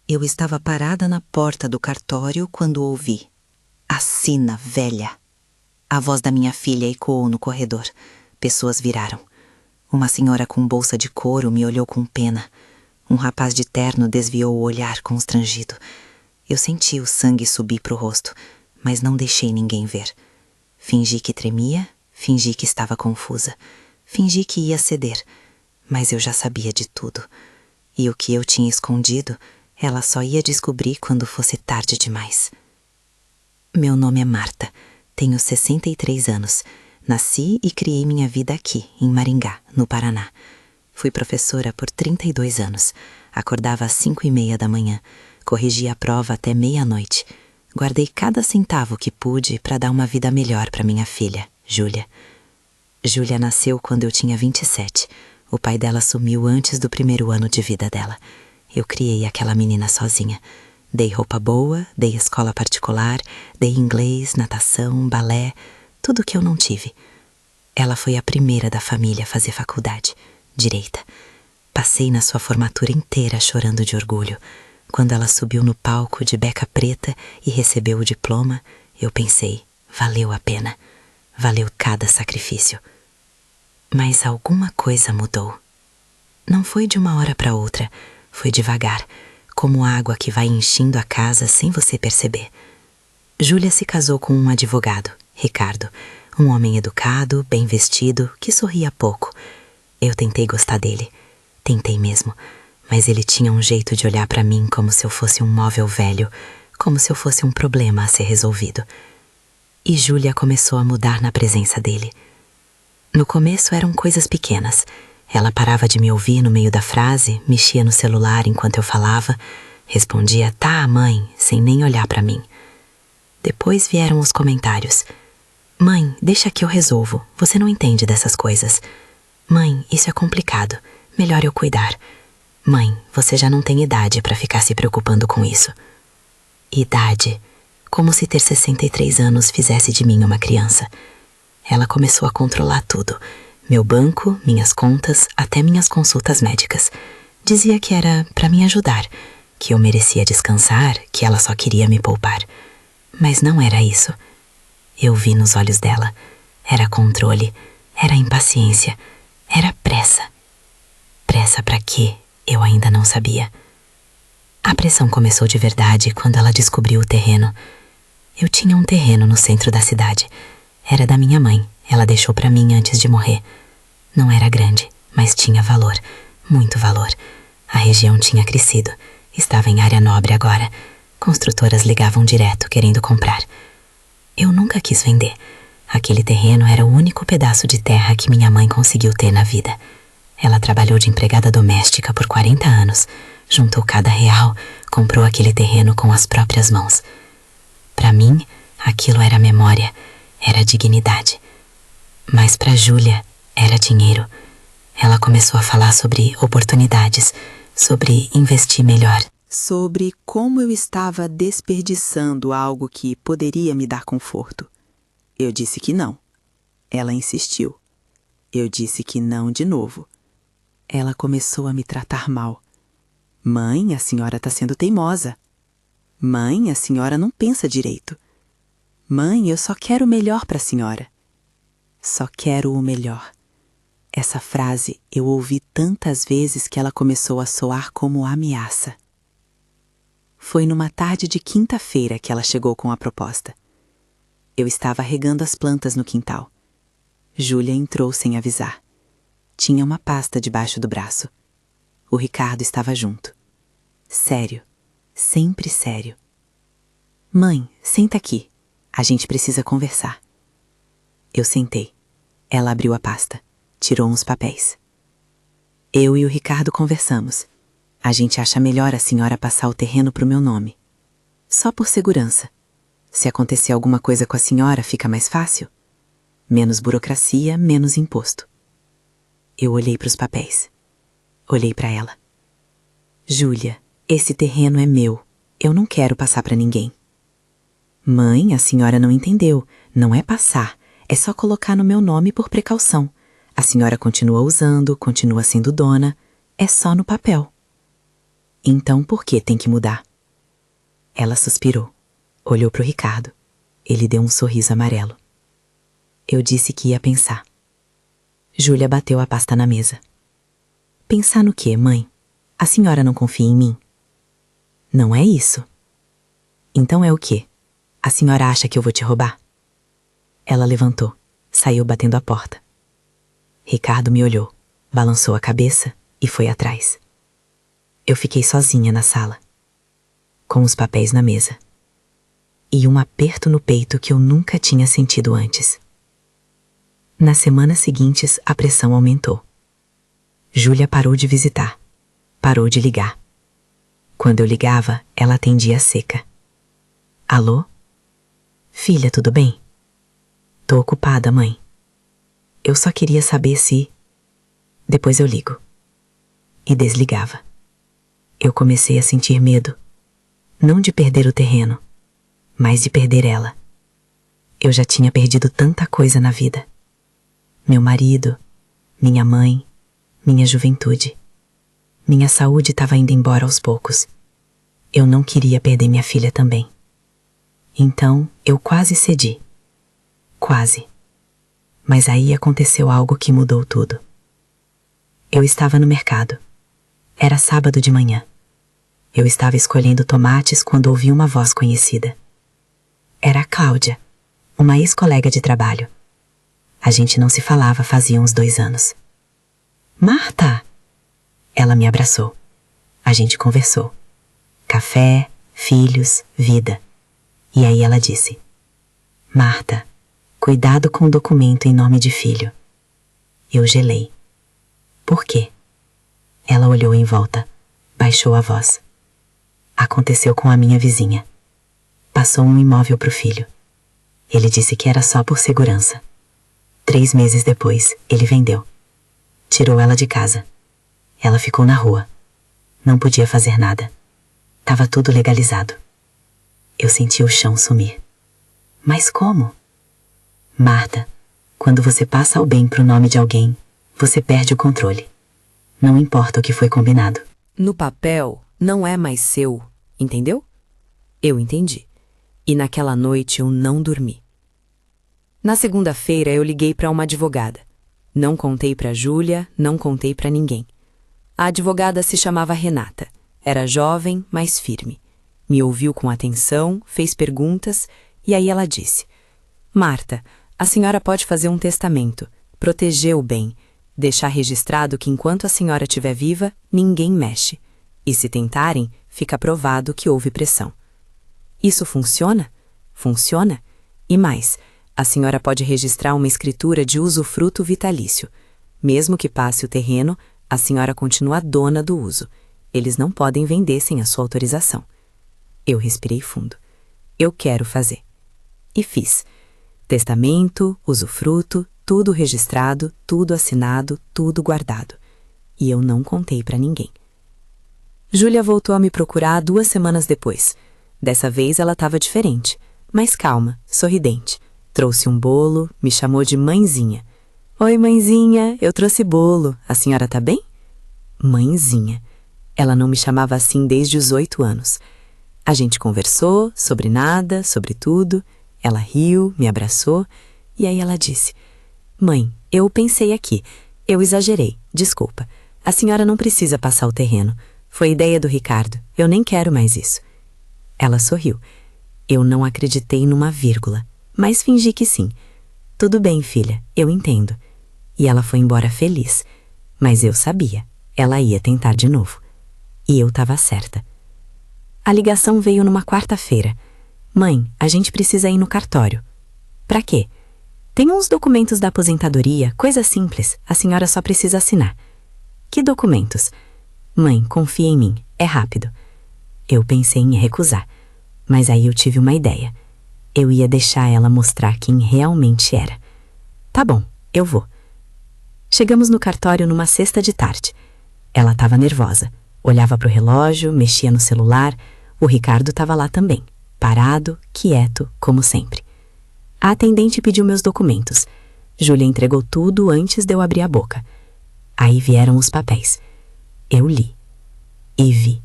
Eu estava parada na porta do cartório quando ouvi: "Assina, velha!" A voz da minha filha ecoou no corredor. Pessoas viraram. Uma senhora com bolsa de couro me olhou com pena. Um rapaz de terno desviou o olhar constrangido. Eu senti o sangue subir para o rosto, mas não deixei ninguém ver. Fingi que tremia, fingi que estava confusa, fingi que ia ceder, mas eu já sabia de tudo. E o que eu tinha escondido, ela só ia descobrir quando fosse tarde demais. Meu nome é Marta, tenho 63 anos. Nasci e criei minha vida aqui, em Maringá, no Paraná. Fui professora por 32 anos. Acordava às 5:30 da manhã, corrigia a prova até meia-noite. Guardei cada centavo que pude para dar uma vida melhor para minha filha, Júlia. Júlia nasceu quando eu tinha 27. O pai dela sumiu antes do primeiro ano de vida dela. Eu criei aquela menina sozinha. Dei roupa boa, dei escola particular, dei inglês, natação, balé, tudo que eu não tive. Ela foi a primeira da família a fazer faculdade, direita. Passei na sua formatura inteira chorando de orgulho. Quando ela subiu no palco de beca preta e recebeu o diploma, eu pensei, valeu a pena. Valeu cada sacrifício. Mas alguma coisa mudou. Não foi de uma hora para outra, foi devagar, como água que vai enchendo a casa sem você perceber. Júlia se casou com um advogado, Ricardo, um homem educado, bem vestido, que sorria pouco. Eu tentei gostar dele, tentei mesmo, mas ele tinha um jeito de olhar para mim como se eu fosse um móvel velho, como se eu fosse um problema a ser resolvido. E Júlia começou a mudar na presença dele. No começo eram coisas pequenas. Ela parava de me ouvir no meio da frase, mexia no celular enquanto eu falava, respondia "tá, mãe", sem nem olhar para mim. Depois vieram os comentários. "Mãe, deixa que eu resolvo, você não entende dessas coisas. Mãe, isso é complicado, melhor eu cuidar. Mãe, você já não tem idade para ficar se preocupando com isso." Idade, como se ter 63 anos fizesse de mim uma criança. Ela começou a controlar tudo. Meu banco, minhas contas, até minhas consultas médicas. Dizia que era para me ajudar, que eu merecia descansar, que ela só queria me poupar. Mas não era isso. Eu vi nos olhos dela. Era controle, era impaciência, era pressa. Pressa para quê? Eu ainda não sabia. A pressão começou de verdade quando ela descobriu o terreno. Eu tinha um terreno no centro da cidade. Era da minha mãe. Ela deixou para mim antes de morrer. Não era grande, mas tinha valor, muito valor. A região tinha crescido, estava em área nobre agora. Construtoras ligavam direto, querendo comprar. Eu nunca quis vender. Aquele terreno era o único pedaço de terra que minha mãe conseguiu ter na vida. Ela trabalhou de empregada doméstica por 40 anos, juntou cada real, comprou aquele terreno com as próprias mãos. Para mim, aquilo era memória, era dignidade. Mas para Júlia era dinheiro. Ela começou a falar sobre oportunidades, sobre investir melhor. Sobre como eu estava desperdiçando algo que poderia me dar conforto. Eu disse que não. Ela insistiu. Eu disse que não de novo. Ela começou a me tratar mal. "Mãe, a senhora está sendo teimosa. Mãe, a senhora não pensa direito. Mãe, eu só quero o melhor para a senhora. Só quero o melhor." Essa frase eu ouvi tantas vezes que ela começou a soar como ameaça. Foi numa tarde de quinta-feira que ela chegou com a proposta. Eu estava regando as plantas no quintal. Júlia entrou sem avisar. Tinha uma pasta debaixo do braço. O Ricardo estava junto. Sério, sempre sério. "Mãe, senta aqui. A gente precisa conversar." Eu sentei. Ela abriu a pasta, tirou uns papéis. "Eu e o Ricardo conversamos. A gente acha melhor a senhora passar o terreno pro meu nome. Só por segurança. Se acontecer alguma coisa com a senhora, fica mais fácil. Menos burocracia, menos imposto." Eu olhei para os papéis. Olhei para ela. "Júlia, esse terreno é meu. Eu não quero passar para ninguém." "Mãe, a senhora não entendeu. Não é passar. É só colocar no meu nome por precaução. A senhora continua usando, continua sendo dona. É só no papel." Então por que tem que mudar? Ela suspirou, olhou para o Ricardo. Ele deu um sorriso amarelo. Eu disse que ia pensar. Júlia bateu a pasta na mesa. Pensar no quê, mãe? A senhora não confia em mim? Não é isso. Então é o quê? A senhora acha que eu vou te roubar? Ela levantou, saiu batendo a porta. Ricardo me olhou, balançou a cabeça e foi atrás. Eu fiquei sozinha na sala, com os papéis na mesa, e um aperto no peito que eu nunca tinha sentido antes. Nas semanas seguintes, a pressão aumentou. Júlia parou de visitar, parou de ligar. Quando eu ligava, ela atendia seca. Alô? Filha, tudo bem? Tô ocupada, mãe. Eu só queria saber se... Depois eu ligo. E desligava. Eu comecei a sentir medo. Não de perder o terreno, mas de perder ela. Eu já tinha perdido tanta coisa na vida. Meu marido, minha mãe, minha juventude. Minha saúde estava indo embora aos poucos. Eu não queria perder minha filha também. Então, eu quase cedi. Quase. Mas aí aconteceu algo que mudou tudo. Eu estava no mercado. Era sábado de manhã. Eu estava escolhendo tomates quando ouvi uma voz conhecida. Era a Cláudia, uma ex-colega de trabalho. A gente não se falava fazia uns 2 anos. Marta! Ela me abraçou. A gente conversou. Café, filhos, vida. E aí ela disse: Marta, cuidado com o documento em nome de filho. Eu gelei. Por quê? Ela olhou em volta, baixou a voz. Aconteceu com a minha vizinha. Passou um imóvel pro filho. Ele disse que era só por segurança. 3 meses depois, ele vendeu. Tirou ela de casa. Ela ficou na rua. Não podia fazer nada. Tava tudo legalizado. Eu senti o chão sumir. Mas como? Marta, quando você passa o bem pro nome de alguém, você perde o controle. Não importa o que foi combinado. No papel, não é mais seu, entendeu? Eu entendi. E naquela noite eu não dormi. Na segunda-feira eu liguei para uma advogada. Não contei para Júlia, não contei para ninguém. A advogada se chamava Renata. Era jovem, mas firme. Me ouviu com atenção, fez perguntas e aí ela disse: Marta, a senhora pode fazer um testamento, proteger o bem, deixar registrado que enquanto a senhora estiver viva, ninguém mexe. E se tentarem, fica provado que houve pressão. Isso funciona? Funciona. E mais, a senhora pode registrar uma escritura de usufruto vitalício. Mesmo que passe o terreno, a senhora continua dona do uso. Eles não podem vender sem a sua autorização. Eu respirei fundo. Eu quero fazer. E fiz. Testamento, usufruto, tudo registrado, tudo assinado, tudo guardado. E eu não contei para ninguém. Júlia voltou a me procurar 2 semanas depois. Dessa vez ela estava diferente, mas calma, sorridente. Trouxe um bolo, me chamou de mãezinha. Oi, mãezinha, eu trouxe bolo. A senhora tá bem? Mãezinha. Ela não me chamava assim desde os 8 anos. A gente conversou sobre nada, sobre tudo. Ela riu, me abraçou e aí ela disse: Mãe, eu pensei aqui. Eu exagerei, desculpa. A senhora não precisa passar o terreno. Foi ideia do Ricardo. Eu nem quero mais isso. Ela sorriu. Eu não acreditei numa vírgula, mas fingi que sim. Tudo bem, filha, eu entendo. E ela foi embora feliz. Mas eu sabia, ela ia tentar de novo. E eu estava certa. A ligação veio numa quarta-feira. Mãe, a gente precisa ir no cartório. Pra quê? Tem uns documentos da aposentadoria, coisa simples. A senhora só precisa assinar. Que documentos? Mãe, confia em mim, é rápido. Eu pensei em recusar, mas aí eu tive uma ideia. Eu ia deixar ela mostrar quem realmente era. Tá bom, eu vou. Chegamos no cartório numa sexta de tarde. Ela estava nervosa. Olhava para o relógio, mexia no celular. O Ricardo estava lá também, parado, quieto, como sempre. A atendente pediu meus documentos. Júlia entregou tudo antes de eu abrir a boca. Aí vieram os papéis. Eu li. E vi.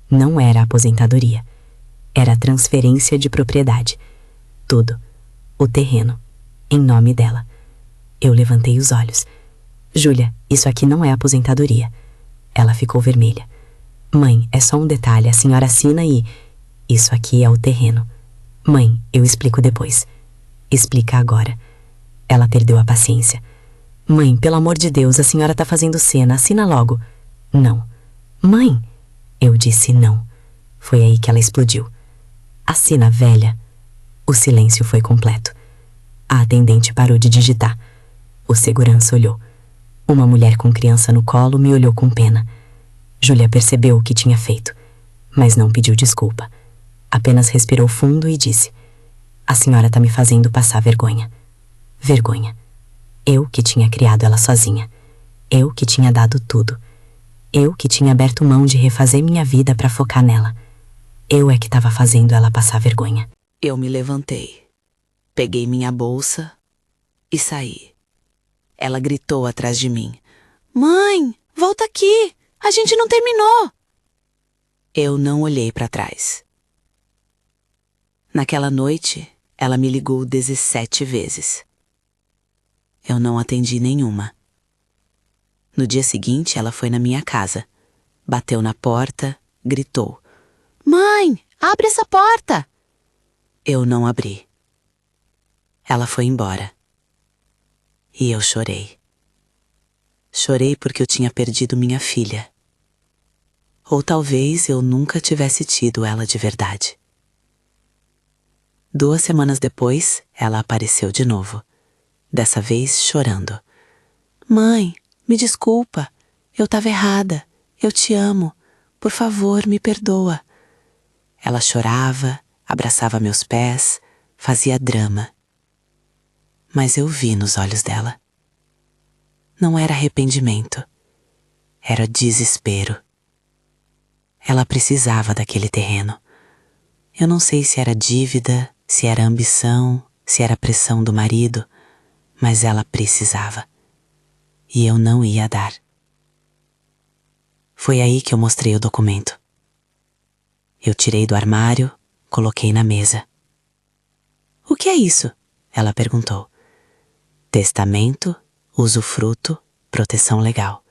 Não era aposentadoria. Era transferência de propriedade. Tudo. O terreno. Em nome dela. Eu levantei os olhos. Júlia, isso aqui não é aposentadoria. Ela ficou vermelha. Mãe, é só um detalhe, a senhora assina e... Isso aqui é o terreno. Mãe, eu explico depois. Explica agora. Ela perdeu a paciência. Mãe, pelo amor de Deus, a senhora tá fazendo cena, assina logo. Não. Mãe! Eu disse não. Foi aí que ela explodiu. Assina, velha. O silêncio foi completo. A atendente parou de digitar. O segurança olhou. Uma mulher com criança no colo me olhou com pena. Júlia percebeu o que tinha feito, mas não pediu desculpa. Apenas respirou fundo e disse: a senhora tá me fazendo passar vergonha. Vergonha. Eu que tinha criado ela sozinha. Eu que tinha dado tudo. Eu que tinha aberto mão de refazer minha vida para focar nela. Eu é que estava fazendo ela passar vergonha. Eu me levantei, peguei minha bolsa e saí. Ela gritou atrás de mim: Mãe, volta aqui! A gente não terminou! Eu não olhei para trás. Naquela noite, ela me ligou 17 vezes. Eu não atendi nenhuma. No dia seguinte, ela foi na minha casa. Bateu na porta, gritou: Mãe, abre essa porta! Eu não abri. Ela foi embora. E eu chorei. Chorei porque eu tinha perdido minha filha. Ou talvez eu nunca tivesse tido ela de verdade. 2 semanas depois, ela apareceu de novo. Dessa vez chorando. Mãe, me desculpa. Eu estava errada. Eu te amo. Por favor, me perdoa. Ela chorava, abraçava meus pés, fazia drama. Mas eu vi nos olhos dela. Não era arrependimento. Era desespero. Ela precisava daquele terreno. Eu não sei se era dívida, se era ambição, se era pressão do marido, mas ela precisava. E eu não ia dar. Foi aí que eu mostrei o documento. Eu tirei do armário, coloquei na mesa. O que é isso? Ela perguntou. Testamento, usufruto, proteção legal.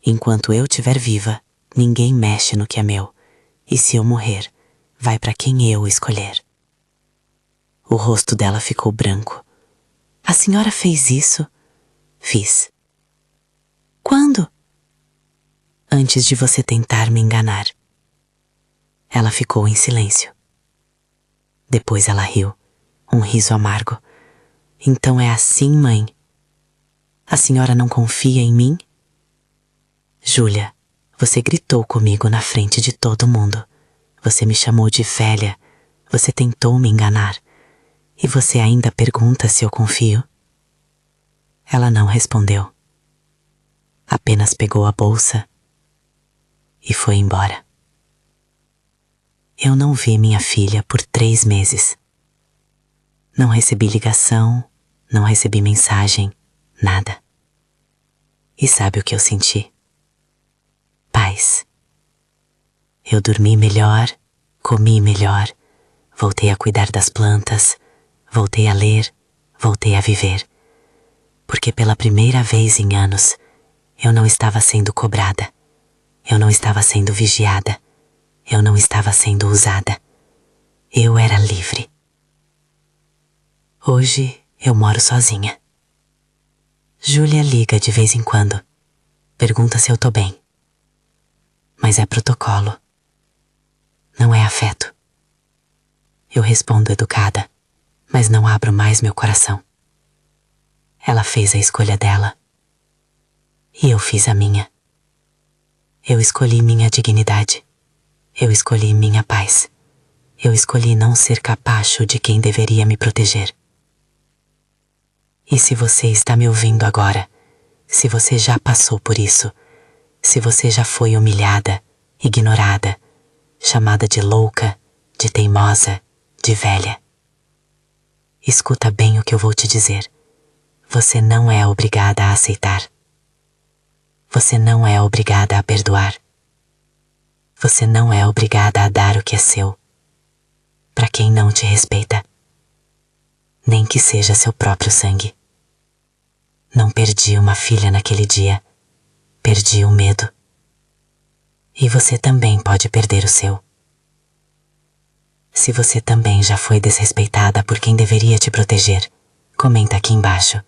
Enquanto eu estiver viva, ninguém mexe no que é meu. E se eu morrer, vai para quem eu escolher. O rosto dela ficou branco. A senhora fez isso? Fiz. Quando? Antes de você tentar me enganar. Ela ficou em silêncio. Depois ela riu, um riso amargo. Então é assim, mãe? A senhora não confia em mim? Júlia, você gritou comigo na frente de todo mundo. Você me chamou de velha. Você tentou me enganar. E você ainda pergunta se eu confio? Ela não respondeu. Apenas pegou a bolsa e foi embora. Eu não vi minha filha por 3 meses. Não recebi ligação, não recebi mensagem, nada. E sabe o que eu senti? Paz. Eu dormi melhor, comi melhor, voltei a cuidar das plantas, voltei a ler, voltei a viver. Porque pela primeira vez em anos, eu não estava sendo cobrada, eu não estava sendo vigiada, eu não estava sendo usada. Eu era livre. Hoje eu moro sozinha. Júlia liga de vez em quando, pergunta se eu tô bem. Mas é protocolo. Não é afeto. Eu respondo educada, mas não abro mais meu coração. Ela fez a escolha dela. E eu fiz a minha. Eu escolhi minha dignidade. Eu escolhi minha paz. Eu escolhi não ser capacho de quem deveria me proteger. E se você está me ouvindo agora, se você já passou por isso, se você já foi humilhada, ignorada, chamada de louca, de teimosa, de velha, escuta bem o que eu vou te dizer. Você não é obrigada a aceitar. Você não é obrigada a perdoar. Você não é obrigada a dar o que é seu para quem não te respeita, nem que seja seu próprio sangue. Não perdi uma filha naquele dia, perdi o medo. E você também pode perder o seu. Se você também já foi desrespeitada por quem deveria te proteger, comenta aqui embaixo.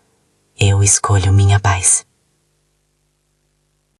Eu escolho minha paz.